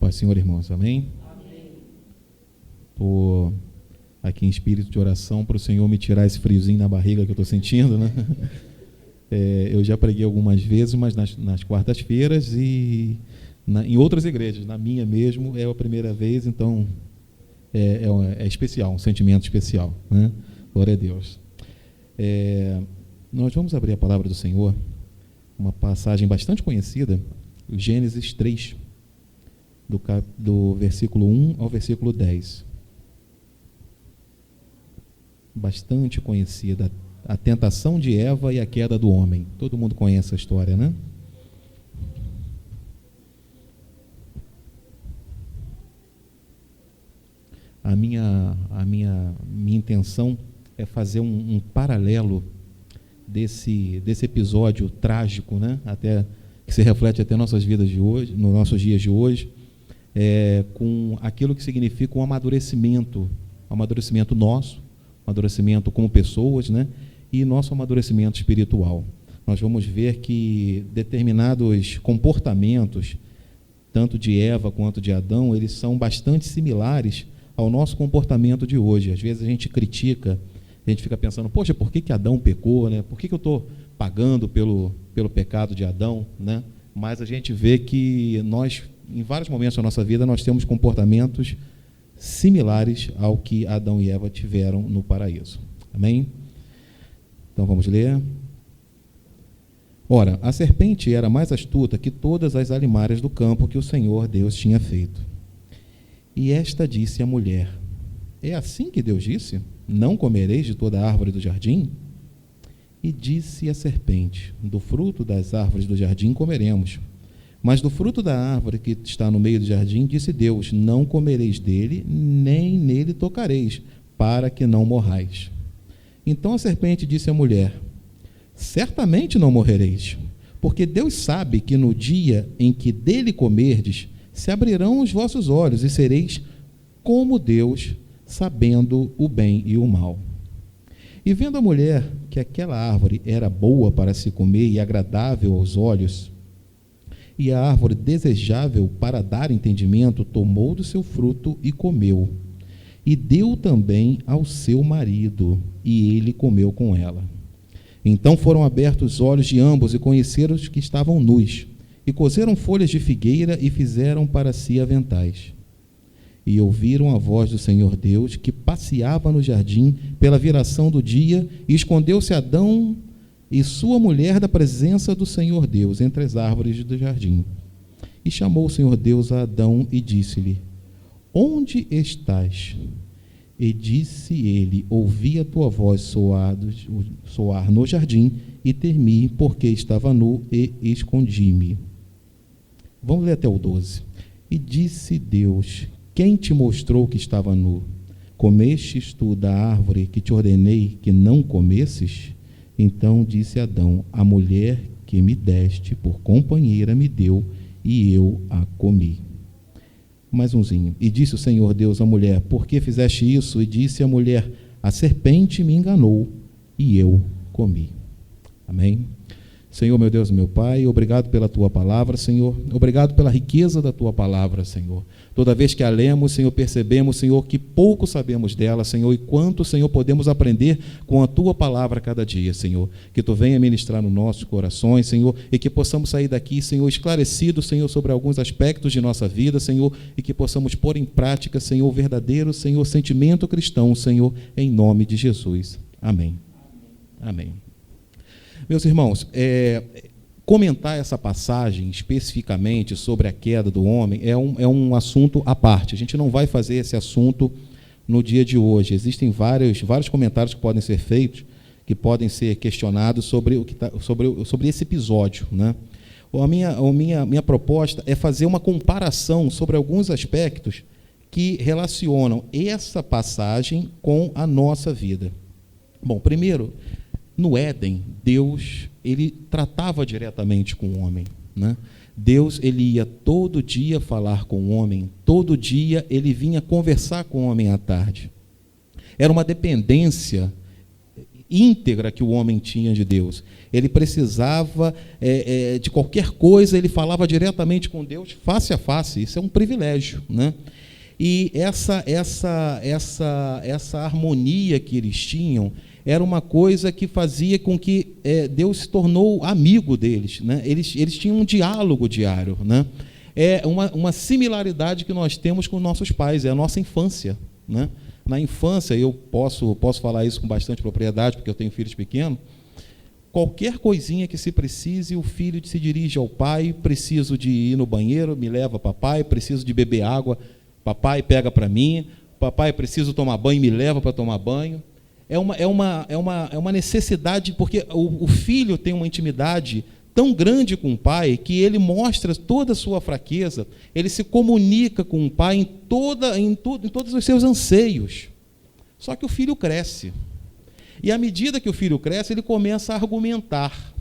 Paz do Senhor, irmãos, amém? Estou aqui em espírito de oração para o Senhor me tirar esse friozinho na barriga que eu estou sentindo, né? Eu já preguei algumas vezes, mas nas quartas-feiras e em outras igrejas. Na minha mesmo é a primeira vez, então é especial, um sentimento especial, né? Glória a Deus. Nós vamos abrir a palavra do Senhor, uma passagem bastante conhecida, Gênesis 3, do versículo 1 ao versículo 10. Bastante conhecida, a tentação de Eva e a queda do homem. Todo mundo conhece a história, né? A minha intenção é fazer um paralelo desse episódio trágico, né? Até que se reflete até nossas vidas de hoje, nos nossos dias de hoje, com aquilo que significa um amadurecimento nosso, amadurecimento como pessoas, né? E nosso amadurecimento espiritual. Nós vamos ver que determinados comportamentos, tanto de Eva quanto de Adão, eles são bastante similares ao nosso comportamento de hoje. Às vezes a gente critica, a gente fica pensando, poxa, por que Adão pecou, né? Por que eu estou pagando pelo pecado de Adão, né? Mas a gente vê que nós, em vários momentos da nossa vida, nós temos comportamentos similares ao que Adão e Eva tiveram no paraíso. Amém? Então vamos ler. Ora, a serpente era mais astuta que todas as alimárias do campo que o Senhor Deus tinha feito. E esta disse à mulher: é assim que Deus disse? Não comereis de toda a árvore do jardim? E disse a serpente: do fruto das árvores do jardim comeremos. Mas do fruto da árvore que está no meio do jardim, disse Deus: não comereis dele, nem nele tocareis, para que não morrais. Então a serpente disse à mulher: certamente não morrereis, porque Deus sabe que no dia em que dele comerdes, se abrirão os vossos olhos e sereis como Deus, sabendo o bem e o mal. E vendo a mulher que aquela árvore era boa para se comer e agradável aos olhos, e a árvore desejável para dar entendimento, tomou do seu fruto e comeu. E deu também ao seu marido, e ele comeu com ela. Então foram abertos os olhos de ambos e conheceram os que estavam nus, e coseram folhas de figueira e fizeram para si aventais. E ouviram a voz do Senhor Deus, que passeava no jardim pela viração do dia, e escondeu-se Adão e sua mulher da presença do Senhor Deus entre as árvores do jardim. E chamou o Senhor Deus a Adão e disse-lhe: onde estás? E disse ele: ouvi a tua voz soar no jardim, e temi, porque estava nu, e escondi-me. Vamos ler até o 12. E disse Deus: quem te mostrou que estava nu? Comestes tu da árvore que te ordenei que não comesses? Então disse Adão: a mulher que me deste por companheira me deu, e eu a comi. Mais umzinho. E disse o Senhor Deus à mulher: por que fizeste isso? E disse a mulher: a serpente me enganou, e eu comi. Amém? Senhor, meu Deus, meu Pai, obrigado pela Tua palavra, Senhor. Obrigado pela riqueza da Tua palavra, Senhor. Toda vez que a lemos, Senhor, percebemos, Senhor, que pouco sabemos dela, Senhor, e quanto, Senhor, podemos aprender com a Tua palavra cada dia, Senhor. Que Tu venha ministrar nos nossos corações, Senhor, e que possamos sair daqui, Senhor, esclarecidos, Senhor, sobre alguns aspectos de nossa vida, Senhor, e que possamos pôr em prática, Senhor, o verdadeiro, Senhor, sentimento cristão, Senhor, em nome de Jesus. Amém. Amém. Meus irmãos, comentar essa passagem especificamente sobre a queda do homem é um assunto à parte. A gente não vai fazer esse assunto no dia de hoje. Existem vários comentários que podem ser feitos, que podem ser questionados sobre esse episódio, né? A minha proposta é fazer uma comparação sobre alguns aspectos que relacionam essa passagem com a nossa vida. Bom, primeiro, no Éden, Deus, ele tratava diretamente com o homem, né? Deus, ele ia todo dia falar com o homem, todo dia ele vinha conversar com o homem à tarde. Era uma dependência íntegra que o homem tinha de Deus. Ele precisava de qualquer coisa, ele falava diretamente com Deus, face a face. Isso é um privilégio, né? E essa harmonia que eles tinham era uma coisa que fazia com que Deus se tornou amigo deles, né? Eles tinham um diálogo diário, né? É uma similaridade que nós temos com nossos pais, é a nossa infância, né? Na infância, eu posso falar isso com bastante propriedade, porque eu tenho filhos pequenos, qualquer coisinha que se precise, o filho se dirige ao pai: preciso de ir no banheiro, me leva papai; preciso de beber água, papai pega para mim; papai, preciso tomar banho, me leva para tomar banho. É uma necessidade, porque o filho tem uma intimidade tão grande com o pai que ele mostra toda a sua fraqueza, ele se comunica com o pai em todos os seus anseios. Só que o filho cresce. E à medida que o filho cresce, ele começa a argumentar.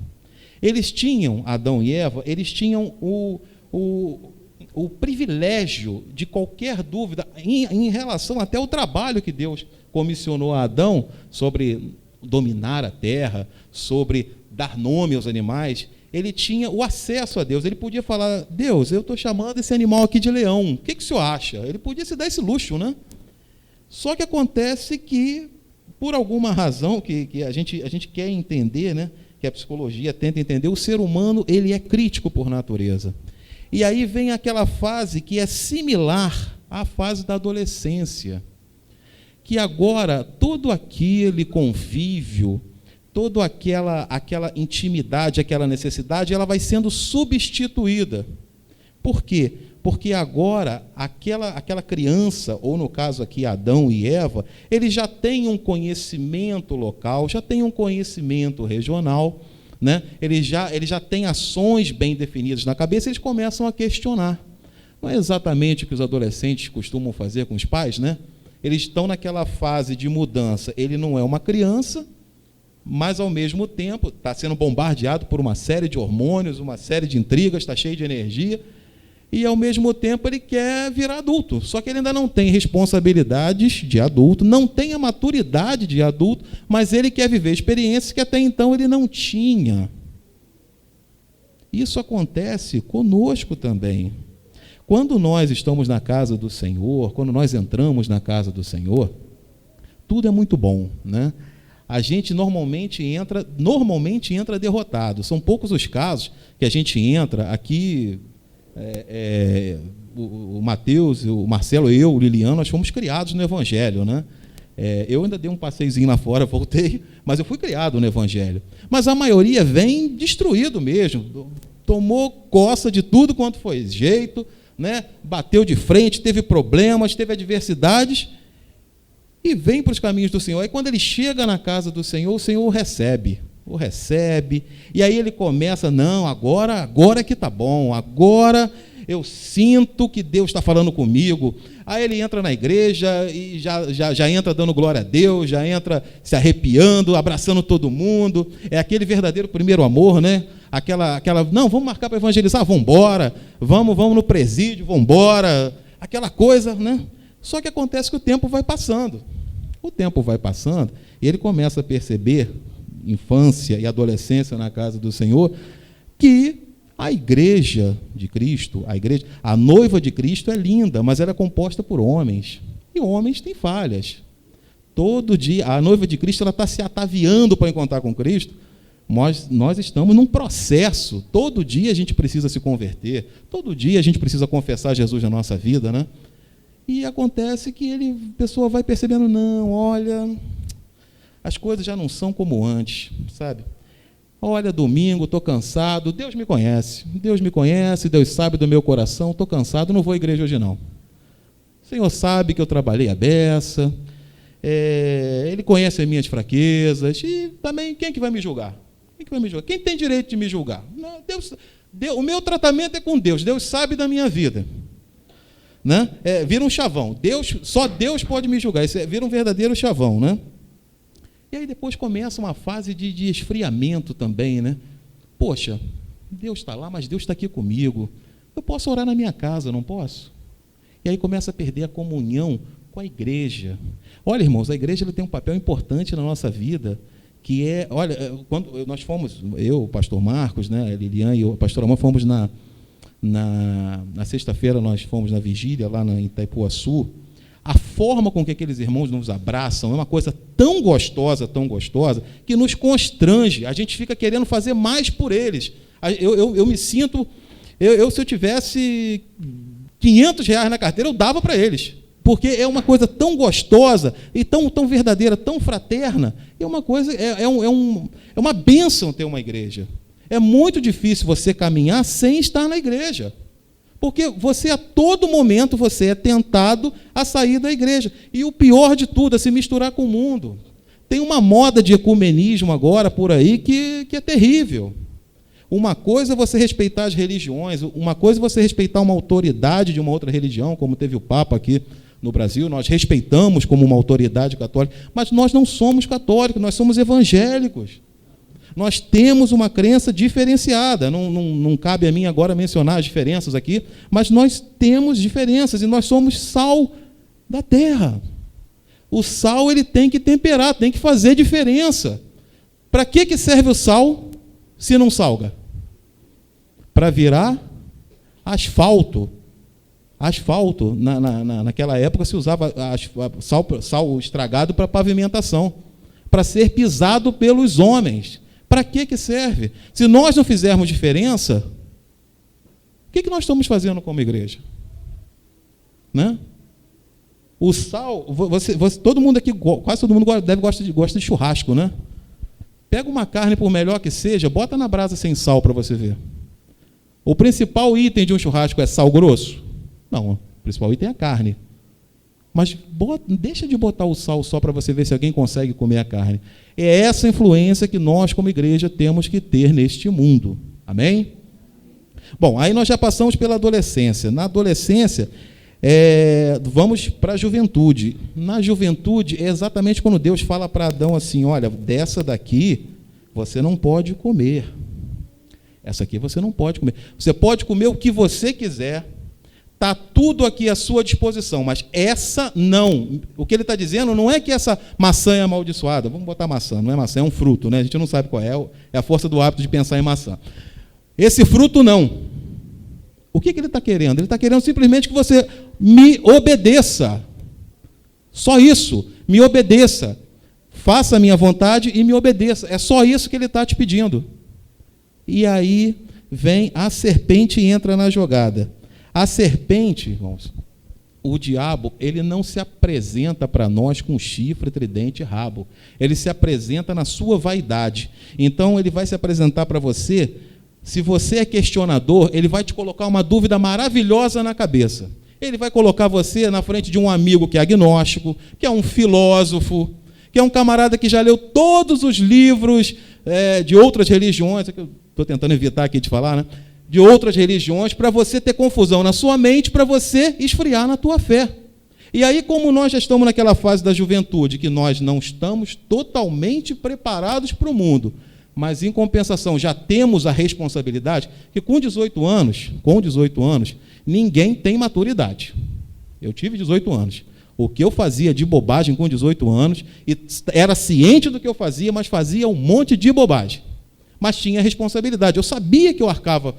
Eles tinham, Adão e Eva, eles tinham o privilégio de qualquer dúvida em relação até ao trabalho que Deus comissionou a Adão sobre dominar a terra, sobre dar nome aos animais. Ele tinha o acesso a Deus. Ele podia falar: Deus, eu estou chamando esse animal aqui de leão, o que o senhor acha? Ele podia se dar esse luxo, né? Só que acontece que, por alguma razão que a gente quer entender, né, que a psicologia tenta entender, o ser humano ele é crítico por natureza. E aí vem aquela fase que é similar à fase da adolescência, que agora todo aquele convívio, toda aquela intimidade, aquela necessidade, ela vai sendo substituída. Por quê? Porque agora aquela criança, ou no caso aqui Adão e Eva, eles já têm um conhecimento local, já têm um conhecimento regional, né? Eles já têm ações bem definidas na cabeça, eles começam a questionar. Não é exatamente o que os adolescentes costumam fazer com os pais, né? Eles estão naquela fase de mudança. Ele não é uma criança, mas, ao mesmo tempo, está sendo bombardeado por uma série de hormônios, uma série de intrigas, está cheio de energia, e, ao mesmo tempo, ele quer virar adulto. Só que ele ainda não tem responsabilidades de adulto, não tem a maturidade de adulto, mas ele quer viver experiências que até então ele não tinha. Isso acontece conosco também. Quando nós estamos na casa do Senhor, quando nós entramos na casa do Senhor, tudo é muito bom, né? A gente normalmente entra derrotado. São poucos os casos que a gente entra aqui. O Mateus, o Marcelo, eu, o Liliano, nós fomos criados no Evangelho, né? Eu ainda dei um passeiozinho lá fora, voltei, mas eu fui criado no Evangelho. Mas a maioria vem destruído mesmo, tomou coça de tudo quanto foi jeito, né? Bateu de frente, teve problemas, teve adversidades, e vem para os caminhos do Senhor. E quando ele chega na casa do Senhor, o Senhor o recebe, e aí ele começa: não, agora é que está bom, agora eu sinto que Deus está falando comigo. Aí ele entra na igreja e já entra dando glória a Deus, já entra se arrepiando, abraçando todo mundo. É aquele verdadeiro primeiro amor, né? Não, vamos marcar para evangelizar, vamos embora, vamos no presídio, vamos embora, aquela coisa, né? Só que acontece que o tempo vai passando, e ele começa a perceber, infância e adolescência na casa do Senhor, que a igreja de Cristo, a noiva de Cristo é linda, mas ela é composta por homens, e homens têm falhas. Todo dia, a noiva de Cristo está se ataviando para encontrar com Cristo. Nós estamos num processo. Todo dia a gente precisa se converter, todo dia a gente precisa confessar Jesus na nossa vida, né? E acontece que a pessoa vai percebendo: não, olha, as coisas já não são como antes, sabe? Olha, domingo, estou cansado, Deus me conhece, Deus sabe do meu coração, estou cansado, não vou à igreja hoje não. O Senhor sabe que eu trabalhei a beça, Ele conhece as minhas fraquezas, e também quem que vai me julgar? Quem tem direito de me julgar? Não, Deus, o meu tratamento é com Deus, Deus sabe da minha vida. Né? Vira um chavão, só Deus pode me julgar, isso vira um verdadeiro chavão, né? E aí depois começa uma fase de esfriamento também, né? Poxa, Deus está lá, mas Deus está aqui comigo, eu posso orar na minha casa, não posso? E aí começa a perder a comunhão com a igreja. Olha, irmãos, a igreja ela tem um papel importante na nossa vida, que é, olha, quando nós fomos, eu, o pastor Marcos, né, a Lilian e o pastor Amor, fomos na sexta-feira, nós fomos na vigília lá em Itaipuaçu. A forma com que aqueles irmãos nos abraçam é uma coisa tão gostosa, que nos constrange. A gente fica querendo fazer mais por eles. Eu me sinto... se eu tivesse R$500 na carteira, eu dava para eles. Porque é uma coisa tão gostosa e tão verdadeira, tão fraterna. É uma coisa, é uma bênção ter uma igreja. É muito difícil você caminhar sem estar na igreja. Porque você, a todo momento, você é tentado a sair da igreja. E o pior de tudo é se misturar com o mundo. Tem uma moda de ecumenismo agora por aí que é terrível. Uma coisa é você respeitar as religiões, uma coisa é você respeitar uma autoridade de uma outra religião, como teve o Papa aqui no Brasil, nós respeitamos como uma autoridade católica, mas nós não somos católicos, nós somos evangélicos. Nós temos uma crença diferenciada. Não cabe a mim agora mencionar as diferenças aqui, mas nós temos diferenças e nós somos sal da terra. O sal ele tem que temperar, tem que fazer diferença. Para que serve o sal se não salga? Para virar asfalto. Asfalto, naquela época se usava sal estragado para pavimentação, para ser pisado pelos homens. Para que serve? Se nós não fizermos diferença, o que nós estamos fazendo como igreja? Né? O sal, todo mundo aqui, quase todo mundo gosta de churrasco, né? Pega uma carne, por melhor que seja, bota na brasa sem sal para você ver. O principal item de um churrasco é sal grosso? Não, o principal item é a carne. Mas deixa de botar o sal só para você ver se alguém consegue comer a carne. É essa influência que nós, como igreja, temos que ter neste mundo. Amém? Bom, aí nós já passamos pela adolescência. Na adolescência, vamos para a juventude. Na juventude, é exatamente quando Deus fala para Adão assim, olha, dessa daqui você não pode comer. Essa aqui você não pode comer. Você pode comer o que você quiser. Está tudo aqui à sua disposição, mas essa não. O que ele está dizendo não é que essa maçã é amaldiçoada. Vamos botar maçã, não é maçã, é um fruto, né? A gente não sabe qual é, é a força do hábito de pensar em maçã. Esse fruto não. O que ele está querendo? Ele está querendo simplesmente que você me obedeça. Só isso, me obedeça. Faça a minha vontade e me obedeça. É só isso que ele está te pedindo. E aí vem a serpente e entra na jogada. A serpente, irmãos, o diabo, ele não se apresenta para nós com chifre, tridente e rabo. Ele se apresenta na sua vaidade. Então, ele vai se apresentar para você, se você é questionador, ele vai te colocar uma dúvida maravilhosa na cabeça. Ele vai colocar você na frente de um amigo que é agnóstico, que é um filósofo, que é um camarada que já leu todos os livros de outras religiões, que eu estou tentando evitar aqui de falar, né? De outras religiões, para você ter confusão na sua mente, para você esfriar na tua fé. E aí, como nós já estamos naquela fase da juventude, que nós não estamos totalmente preparados para o mundo, mas, em compensação, já temos a responsabilidade, que com 18 anos, ninguém tem maturidade. Eu tive 18 anos. O que eu fazia de bobagem com 18 anos, e era ciente do que eu fazia, mas fazia um monte de bobagem. Mas tinha responsabilidade. Eu sabia que eu arcava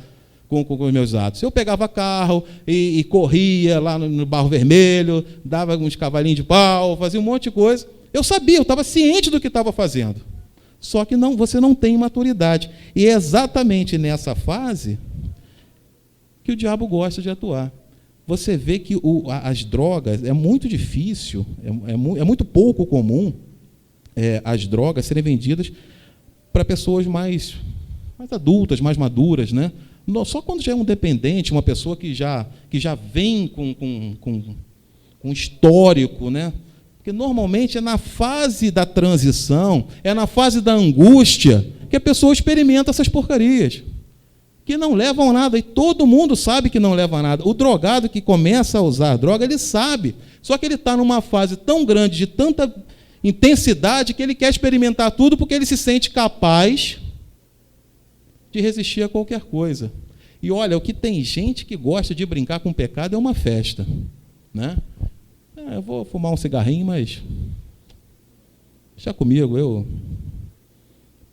com os meus atos. Eu pegava carro e corria lá no Barro Vermelho, dava uns cavalinhos de pau, fazia um monte de coisa. Eu sabia, eu estava ciente do que estava fazendo. Só que você não tem maturidade. E é exatamente nessa fase que o diabo gosta de atuar. Você vê que as drogas, é muito difícil, é muito pouco comum as drogas serem vendidas para pessoas mais adultas, mais maduras, né? Só quando já é um dependente, uma pessoa que já vem com histórico, né? Porque normalmente é na fase da transição, é na fase da angústia que a pessoa experimenta essas porcarias, que não levam a nada, e todo mundo sabe que não leva a nada. O drogado que começa a usar droga, ele sabe, só que ele está numa fase tão grande, de tanta intensidade, que ele quer experimentar tudo porque ele se sente capaz de resistir a qualquer coisa. E olha, o que tem gente que gosta de brincar com o pecado é uma festa, né? Eu vou fumar um cigarrinho, mas deixa comigo, eu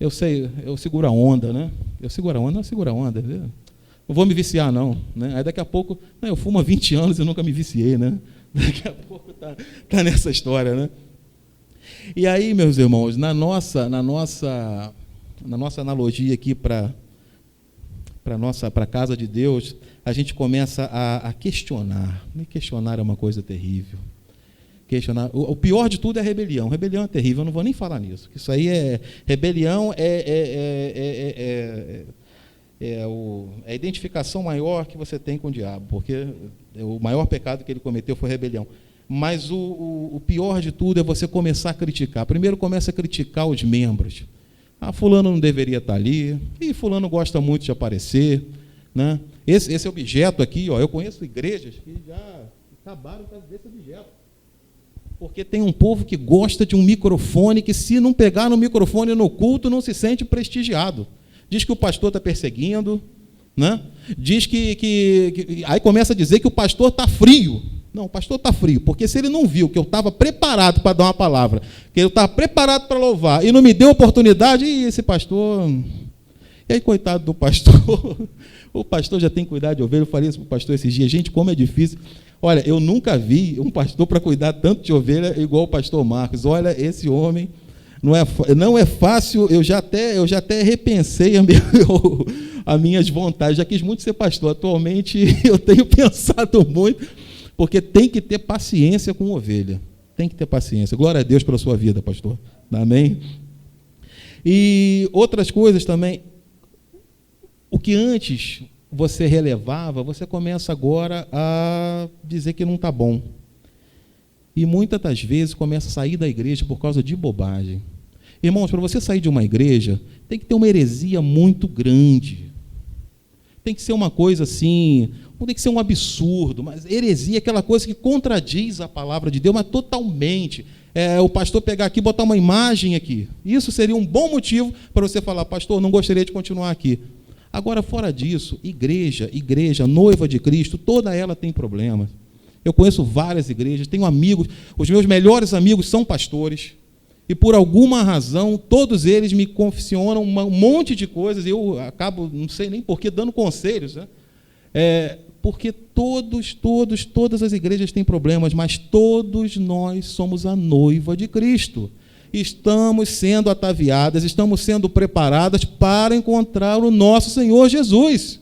eu sei, eu seguro a onda, né? Eu seguro a onda, não seguro a onda. Não vou me viciar, não. Né? Aí daqui a pouco, eu fumo há 20 anos e nunca me viciei, né? Daqui a pouco tá nessa história, né? E aí, meus irmãos, na nossa analogia aqui para a casa de Deus, a gente começa a questionar. E questionar é uma coisa terrível. Questionar. O pior de tudo é a rebelião. Rebelião é terrível, eu não vou nem falar nisso. Isso aí é rebelião, é a identificação maior que você tem com o diabo, porque o maior pecado que ele cometeu foi a rebelião. Mas o pior de tudo é você começar a criticar. Primeiro começa a criticar os membros. Fulano não deveria estar ali, e fulano gosta muito de aparecer, né? Esse objeto aqui, eu conheço igrejas que já acabaram desse objeto. Porque tem um povo que gosta de um microfone, que se não pegar no microfone no culto, não se sente prestigiado. Diz que o pastor está perseguindo, né? Diz que aí começa a dizer que o pastor está frio. Não, o pastor está frio, porque se ele não viu que eu estava preparado para dar uma palavra, que eu estava preparado para louvar, e não me deu oportunidade, e esse pastor... E aí, coitado do pastor, o pastor já tem que cuidar de ovelha. Eu falei isso para o pastor esses dias. Gente, como é difícil. Olha, eu nunca vi um pastor para cuidar tanto de ovelha igual o pastor Marcos. Olha, esse homem não é fácil. Eu já até repensei as minhas vontades. Já quis muito ser pastor. Atualmente eu tenho pensado muito, porque tem que ter paciência com ovelha. Tem que ter paciência. Glória a Deus pela sua vida, pastor. Amém? E outras coisas também. O que antes você relevava, você começa agora a dizer que não está bom. E muitas das vezes começa a sair da igreja por causa de bobagem. Irmãos, para você sair de uma igreja, tem que ter uma heresia muito grande. Tem que ser uma coisa assim, não tem que ser um absurdo, mas heresia é aquela coisa que contradiz a palavra de Deus, mas totalmente. O pastor pegar aqui e botar uma imagem aqui. Isso seria um bom motivo para você falar, pastor, não gostaria de continuar aqui. Agora, fora disso, igreja, noiva de Cristo, toda ela tem problemas. Eu conheço várias igrejas, tenho amigos, os meus melhores amigos são pastores, e por alguma razão, todos eles me confessionam um monte de coisas, e eu acabo, não sei nem porquê, dando conselhos, né? Porque todas as igrejas têm problemas, mas todos nós somos a noiva de Cristo. Estamos sendo ataviadas, estamos sendo preparadas para encontrar o nosso Senhor Jesus.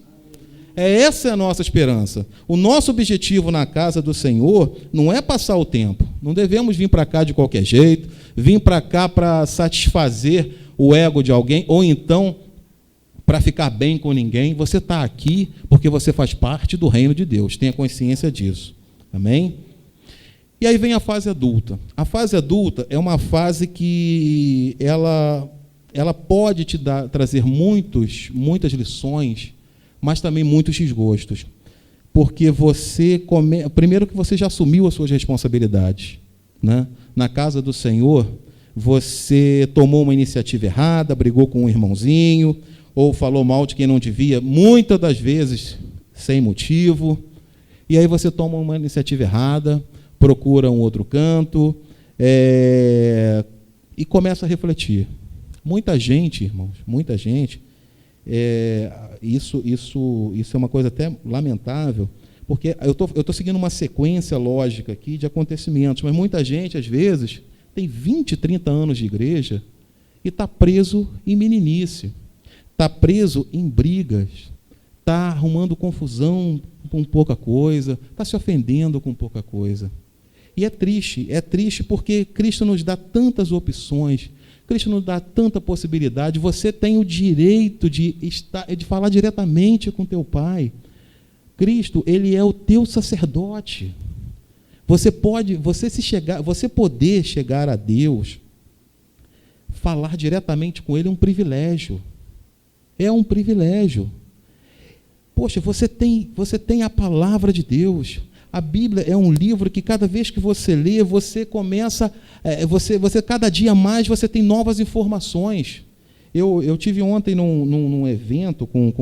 Essa é a nossa esperança. O nosso objetivo na casa do Senhor não é passar o tempo. Não devemos vir para cá de qualquer jeito, vir para cá para satisfazer o ego de alguém, ou então para ficar bem com ninguém. Você está aqui porque você faz parte do reino de Deus. Tenha consciência disso. Amém? E aí vem a fase adulta. A fase adulta é uma fase que ela pode te trazer muitas lições, mas também muitos desgostos. Porque primeiro que você já assumiu as suas responsabilidades, né? Na casa do Senhor, você tomou uma iniciativa errada, brigou com um irmãozinho, ou falou mal de quem não devia, muitas das vezes sem motivo, e aí você toma uma iniciativa errada, procura um outro canto, e começa a refletir. Muita gente, irmãos, isso é uma coisa até lamentável, porque eu estou seguindo uma sequência lógica aqui de acontecimentos, mas muita gente, às vezes, tem 20, 30 anos de igreja e está preso em meninice, está preso em brigas, está arrumando confusão com pouca coisa, está se ofendendo com pouca coisa. E é triste porque Cristo nos dá tantas opções, Cristo nos dá tanta possibilidade. Você tem o direito de falar diretamente com teu Pai. Cristo, Ele é o teu sacerdote. Você poder chegar a Deus, falar diretamente com Ele é um privilégio. É um privilégio. Poxa, você tem a palavra de Deus. A Bíblia é um livro que cada vez que você lê, você começa, cada dia mais você tem novas informações. Eu tive ontem num evento com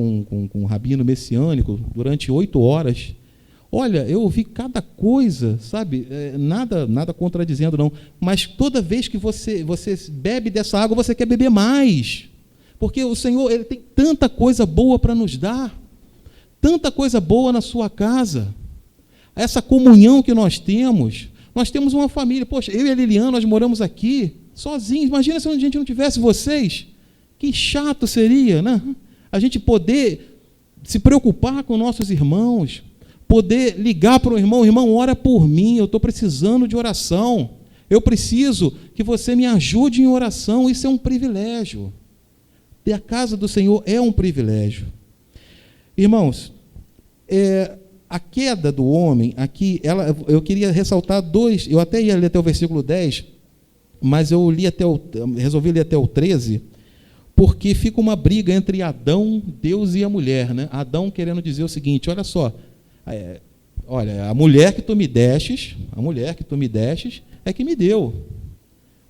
um rabino messiânico durante 8 horas. Olha, eu ouvi cada coisa, sabe? Nada contradizendo, não. Mas toda vez que você bebe dessa água, você quer beber mais. Porque o Senhor, Ele tem tanta coisa boa para nos dar, tanta coisa boa na sua casa, essa comunhão que nós temos uma família, poxa, eu e a Liliana, nós moramos aqui, sozinhos, imagina se a gente não tivesse vocês, que chato seria, né? A gente poder se preocupar com nossos irmãos, poder ligar para o irmão, ora por mim, eu estou precisando de oração, eu preciso que você me ajude em oração, isso é um privilégio, ter a casa do Senhor é um privilégio. Irmãos, a queda do homem, aqui, eu queria ressaltar dois, eu até ia ler até o versículo 10, mas eu resolvi ler até o 13, porque fica uma briga entre Adão, Deus e a mulher, né? Adão querendo dizer o seguinte, olha só, olha, a mulher que tu me destes é que me deu.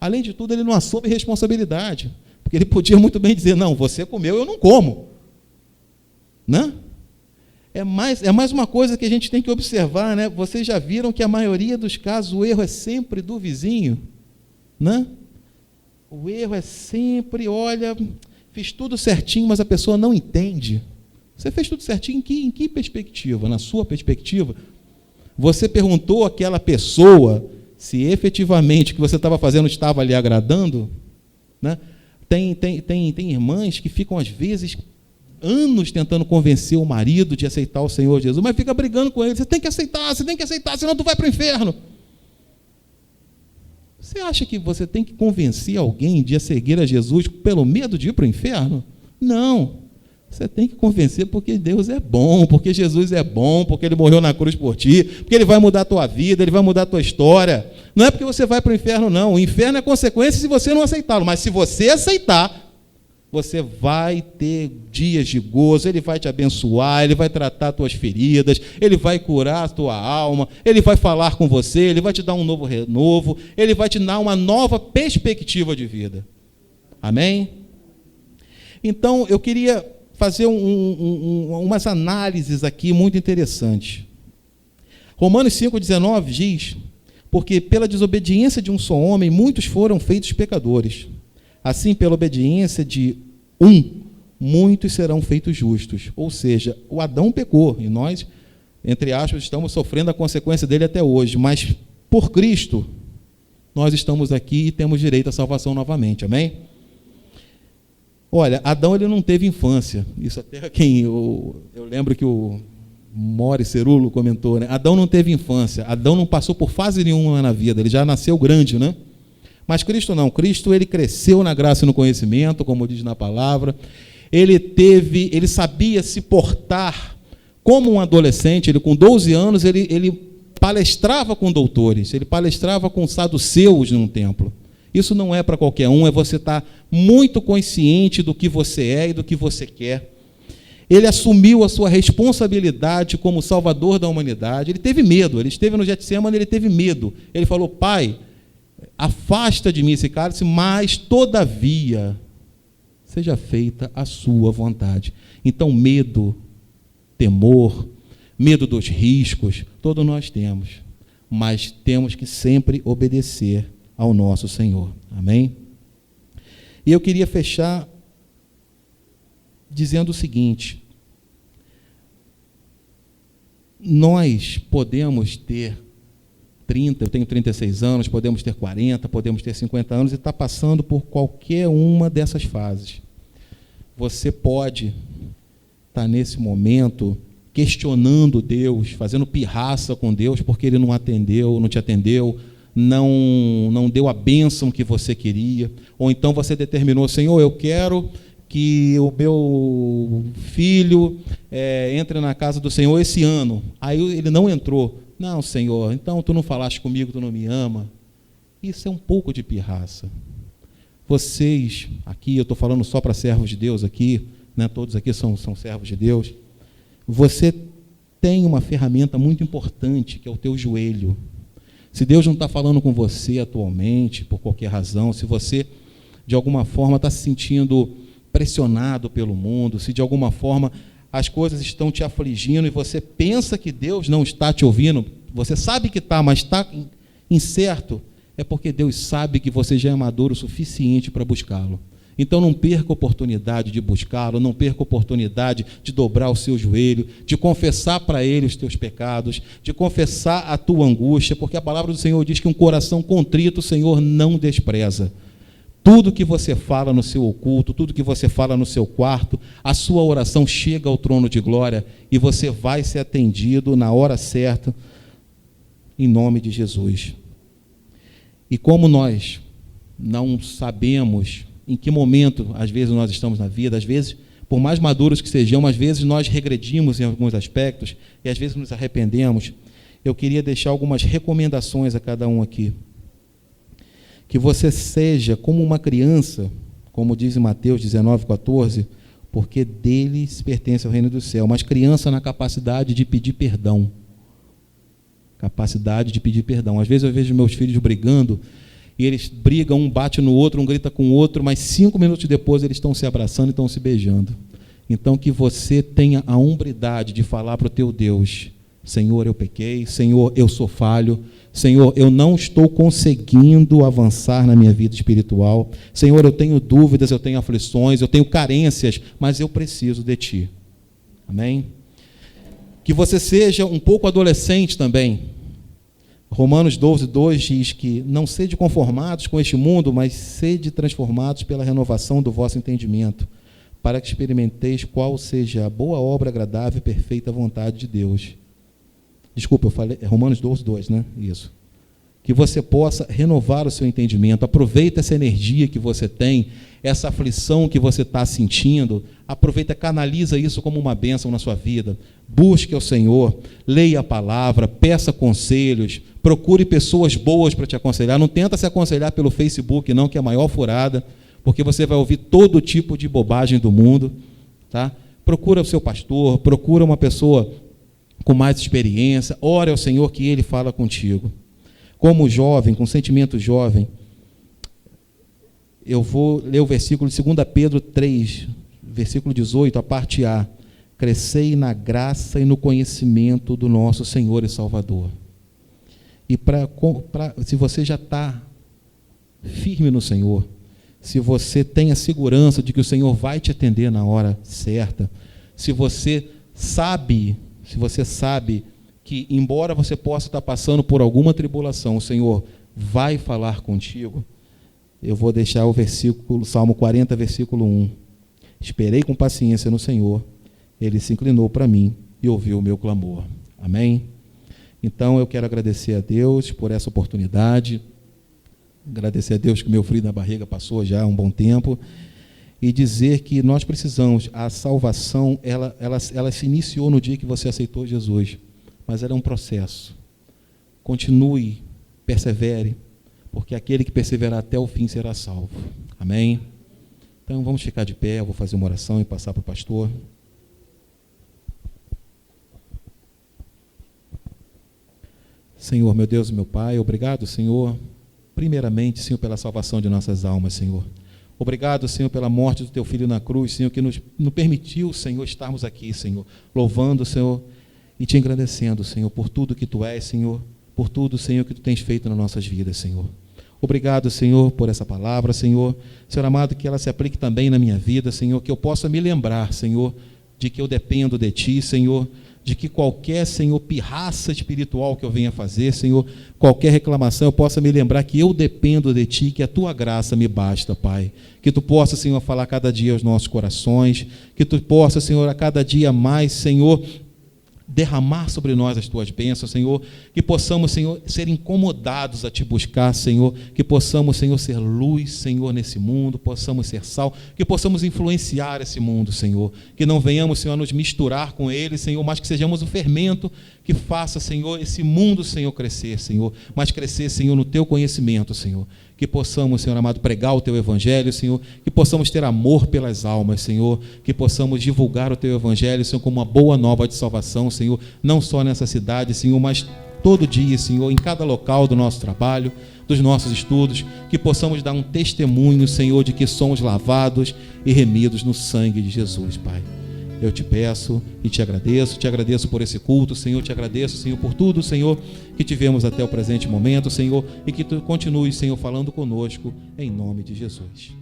Além de tudo, ele não assume responsabilidade, porque ele podia muito bem dizer, não, você comeu, eu não como. Né? É mais uma coisa que a gente tem que observar, né? Vocês já viram que a maioria dos casos o erro é sempre do vizinho, né? O erro é sempre, olha, fiz tudo certinho, mas a pessoa não entende. Você fez tudo certinho em que perspectiva? Na sua perspectiva? Você perguntou àquela pessoa se efetivamente o que você estava fazendo estava lhe agradando? Né? Tem irmãs que ficam, às vezes, anos tentando convencer o marido de aceitar o Senhor Jesus, mas fica brigando com ele, você tem que aceitar, senão tu vai para o inferno. Você acha que você tem que convencer alguém de seguir a Jesus pelo medo de ir para o inferno? Não. Você tem que convencer porque Deus é bom, porque Jesus é bom, porque Ele morreu na cruz por ti, porque Ele vai mudar a tua vida, Ele vai mudar a tua história. Não é porque você vai para o inferno, não. O inferno é consequência se você não aceitá-lo, mas se você aceitar, você vai ter dias de gozo, Ele vai te abençoar, Ele vai tratar tuas feridas, Ele vai curar a tua alma, Ele vai falar com você, Ele vai te dar um novo renovo, Ele vai te dar uma nova perspectiva de vida. Amém? Então, eu queria fazer umas análises aqui muito interessantes. Romanos 5,19 diz, porque pela desobediência de um só homem, muitos foram feitos pecadores. Assim, pela obediência de muitos serão feitos justos. Ou seja, o Adão pecou, e nós, entre aspas, estamos sofrendo a consequência dele até hoje, mas por Cristo, nós estamos aqui e temos direito à salvação novamente, amém? Olha, Adão ele não teve infância, isso até eu lembro que o Mori Cerulo comentou, né? Adão não teve infância, Adão não passou por fase nenhuma na vida, ele já nasceu grande, né? Mas Cristo não, Cristo ele cresceu na graça e no conhecimento, como diz na palavra, ele sabia se portar como um adolescente, ele com 12 anos, ele palestrava com doutores, ele palestrava com saduceus num templo. Isso não é para qualquer um, é você estar muito consciente do que você é e do que você quer. Ele assumiu a sua responsabilidade como salvador da humanidade, ele teve medo, ele esteve no Getsemane, ele teve medo, ele falou, Pai, afasta de mim esse cálice, mas, todavia, seja feita a sua vontade. Então, medo, temor, medo dos riscos, todos nós temos, mas temos que sempre obedecer ao nosso Senhor. Amém? E eu queria fechar dizendo o seguinte, nós podemos ter 30, eu tenho 36 anos, podemos ter 40, podemos ter 50 anos e estar passando por qualquer uma dessas fases. Você pode estar nesse momento questionando Deus, fazendo pirraça com Deus porque Ele não te atendeu, não deu a bênção que você queria, ou então você determinou, Senhor, eu quero que o meu filho entre na casa do Senhor esse ano. Aí ele não entrou. Não, Senhor, então tu não falaste comigo, tu não me ama. Isso é um pouco de pirraça. Vocês, aqui, eu estou falando só para servos de Deus aqui, né, todos aqui são servos de Deus. Você tem uma ferramenta muito importante, que é o teu joelho. Se Deus não está falando com você atualmente, por qualquer razão, se você, de alguma forma, está se sentindo pressionado pelo mundo, se de alguma forma as coisas estão te afligindo e você pensa que Deus não está te ouvindo, você sabe que está, mas está incerto, é porque Deus sabe que você já é maduro o suficiente para buscá-lo. Então não perca a oportunidade de buscá-lo, não perca a oportunidade de dobrar o seu joelho, de confessar para Ele os teus pecados, de confessar a tua angústia, porque a palavra do Senhor diz que um coração contrito o Senhor não despreza. Tudo que você fala no seu oculto, tudo que você fala no seu quarto, a sua oração chega ao trono de glória e você vai ser atendido na hora certa, em nome de Jesus. E como nós não sabemos em que momento, às vezes, nós estamos na vida, às vezes, por mais maduros que sejamos, às vezes nós regredimos em alguns aspectos e às vezes nos arrependemos, eu queria deixar algumas recomendações a cada um aqui. Que você seja como uma criança, como diz em Mateus 19:14, porque deles pertence ao reino do céu, mas criança na capacidade de pedir perdão. Capacidade de pedir perdão. Às vezes eu vejo meus filhos brigando, e eles brigam, um bate no outro, um grita com o outro, mas 5 minutos depois eles estão se abraçando e estão se beijando. Então que você tenha a hombridade de falar para o teu Deus: Senhor, eu pequei, Senhor, eu sou falho, Senhor, eu não estou conseguindo avançar na minha vida espiritual, Senhor, eu tenho dúvidas, eu tenho aflições, eu tenho carências, mas eu preciso de Ti. Amém? Que você seja um pouco adolescente também. Romanos 12:2 diz que não sede conformados com este mundo, mas sede transformados pela renovação do vosso entendimento, para que experimenteis qual seja a boa obra, agradável e perfeita vontade de Deus. Desculpa, eu falei, Romanos 12:2, né? Isso. Que você possa renovar o seu entendimento. Aproveita essa energia que você tem, essa aflição que você está sentindo, aproveita, canaliza isso como uma bênção na sua vida. Busque ao Senhor, leia a palavra, peça conselhos, procure pessoas boas para te aconselhar. Não tenta se aconselhar pelo Facebook, não, que é a maior furada, porque você vai ouvir todo tipo de bobagem do mundo, tá? Procura o seu pastor, procura uma pessoa com mais experiência, ore ao Senhor que Ele fala contigo. Como jovem, com sentimento jovem, eu vou ler o versículo de 2 Pedro 3, versículo 18, a parte A. Crescei na graça e no conhecimento do nosso Senhor e Salvador. E se você já está firme no Senhor, se você tem a segurança de que o Senhor vai te atender na hora certa, se você sabe que, embora você possa estar passando por alguma tribulação, o Senhor vai falar contigo, eu vou deixar o versículo, Salmo 40, versículo 1. Esperei com paciência no Senhor, Ele se inclinou para mim e ouviu o meu clamor. Amém? Então, eu quero agradecer a Deus por essa oportunidade, agradecer a Deus que meu frio na barriga passou já há um bom tempo, e dizer que nós precisamos, a salvação, ela se iniciou no dia que você aceitou Jesus, mas ela é um processo. Continue, persevere, porque aquele que perseverar até o fim será salvo. Amém? Então vamos ficar de pé, eu vou fazer uma oração e passar para o pastor. Senhor, meu Deus e meu Pai, obrigado, Senhor, primeiramente, Senhor, pela salvação de nossas almas, Senhor. Obrigado, Senhor, pela morte do Teu Filho na cruz, Senhor, que nos permitiu, Senhor, estarmos aqui, Senhor, louvando, Senhor, e Te agradecendo, Senhor, por tudo que Tu és, Senhor, por tudo, Senhor, que Tu tens feito nas nossas vidas, Senhor. Obrigado, Senhor, por essa palavra, Senhor. Senhor amado, que ela se aplique também na minha vida, Senhor, que eu possa me lembrar, Senhor, de que eu dependo de Ti, Senhor, de que qualquer, Senhor, pirraça espiritual que eu venha fazer, Senhor, qualquer reclamação, eu possa me lembrar que eu dependo de Ti, que a Tua graça me basta, Pai. Que Tu possa, Senhor, falar cada dia aos nossos corações, que Tu possa, Senhor, a cada dia mais, Senhor, derramar sobre nós as Tuas bênçãos, Senhor, que possamos, Senhor, ser incomodados a Te buscar, Senhor, que possamos, Senhor, ser luz, Senhor, nesse mundo, possamos ser sal, que possamos influenciar esse mundo, Senhor, que não venhamos, Senhor, a nos misturar com ele, Senhor, mas que sejamos o fermento que faça, Senhor, esse mundo, Senhor, crescer, Senhor, mas crescer, Senhor, no Teu conhecimento, Senhor, que possamos, Senhor amado, pregar o Teu Evangelho, Senhor, que possamos ter amor pelas almas, Senhor, que possamos divulgar o Teu Evangelho, Senhor, como uma boa nova de salvação, Senhor, não só nessa cidade, Senhor, mas todo dia, Senhor, em cada local do nosso trabalho, dos nossos estudos, que possamos dar um testemunho, Senhor, de que somos lavados e remidos no sangue de Jesus, Pai. Eu Te peço e Te agradeço por esse culto, Senhor, Te agradeço, Senhor, por tudo, Senhor, que tivemos até o presente momento, Senhor, e que Tu continues, Senhor, falando conosco, em nome de Jesus.